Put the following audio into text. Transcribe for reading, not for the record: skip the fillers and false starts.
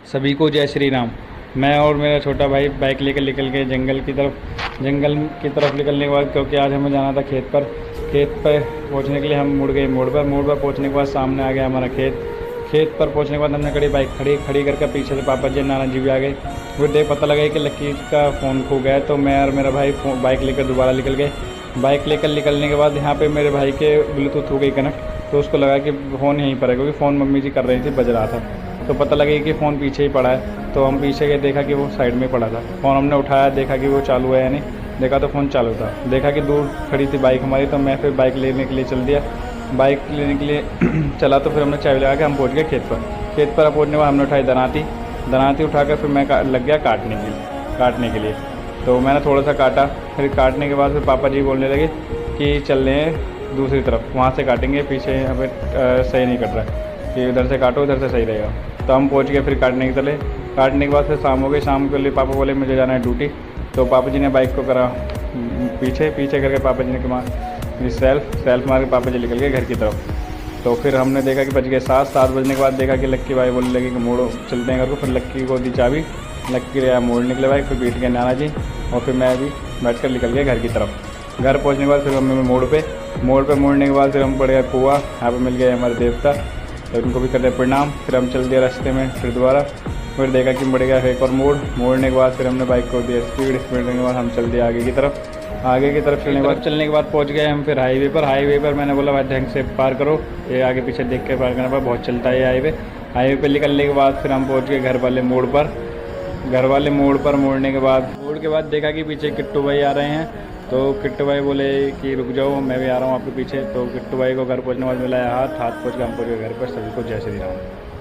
सभी को जय श्री राम। मैं और मेरा छोटा भाई बाइक लेकर निकल गए जंगल की तरफ निकलने के बाद, क्योंकि आज हमें जाना था खेत पर पहुंचने के लिए हम मुड़ गए मोड़ पर पहुंचने के बाद सामने आ गया हमारा खेत पर पहुंचने के बाद हमने बाइक खड़ी करके पीछे से पापा जी नाना जी भी आ गए। वो देख पता लगा कि लक्की का फ़ोन खो गया है, तो मैं और मेरा भाई बाइक लेकर दोबारा निकल गए। बाइक लेकर निकलने के बाद यहाँ पे मेरे भाई के ब्लूटूथ हो गई कनेक्ट, तो उसको लगा कि फ़ोन यहीं पर है, क्योंकि फ़ोन मम्मी जी कर रही थी, बज रहा था। तो पता लगे कि फ़ोन पीछे ही पड़ा है, तो हम पीछे गए, देखा कि वो साइड में पड़ा था। फ़ोन हमने उठाया, देखा कि वो चालू है या नहीं, देखा तो फ़ोन चालू था। देखा कि दूर खड़ी थी बाइक हमारी, तो मैं फिर बाइक लेने के लिए चल दिया। बाइक लेने के लिए चला तो फिर हमने चाबी लगा के हम पहुँच गए खेत पर पहुँचने के बाद हमने उठाई दरांती उठाकर फिर मैं लग गया काटने के लिए। तो मैंने थोड़ा सा काटा, फिर काटने के बाद फिर पापा जी बोलने लगे कि चल रहे हैं दूसरी तरफ, वहाँ से काटेंगे, पीछे हमें सही नहीं कट रहा है, कि उधर से काटो, उधर से सही रहेगा। तो हम पहुँच गए फिर काटने के बाद फिर शाम हो गई। शाम के लिए पापा बोले मुझे जाना है ड्यूटी, तो पापा जी ने बाइक को करा पीछे करके पापा जी ने सेल्फ मार के पापा जी निकल गए घर की तरफ। तो फिर हमने देखा कि बज गए 7 बजने के बाद देखा कि लक्की भाई बोलने लगे कि मोड़ो, चलते हैं घर को। फिर लक्की को दी चाबी, लक्की गया मोड़ निकले बाइक, फिर बैठ गए नाना जी और फिर मैं भी बैठकर निकल गया घर की तरफ। घर पहुंचने के बाद फिर हमें मोड़ पे मोड़ने के बाद फिर हम पड़ गए कुआ, यहाँ पे मिल गए हमारे देवता, तो उनको भी कर दिया प्रणाम। फिर हम चल दिए रास्ते में फिर दोबारा, फिर देखा कि बढ़ गया एक और मोड़ने के बाद फिर हमने बाइक को दिया स्पीड के बाद हम चल दिए आगे की तरफ चलने के बाद पहुंच गए हम फिर हाईवे पर मैंने बोला भाई ढंग से पार करो, ये आगे पीछे देख के पार करना पड़ा, बहुत चलता है ये हाईवे पे निकलने के बाद फिर हम पहुंच गए घर वाले मोड़ पर मोड़ के बाद देखा कि पीछे किट्टू भाई आ रहे हैं, तो किट्टू भाई बोले कि रुक जाओ मैं भी आ रहा हूँ आपके पीछे। तो किट्टू भाई को घर पहुँचने के बाद मिलाया हाथ पहुँच के हम पहुँच गए घर पर। सभी को जय श्री राम।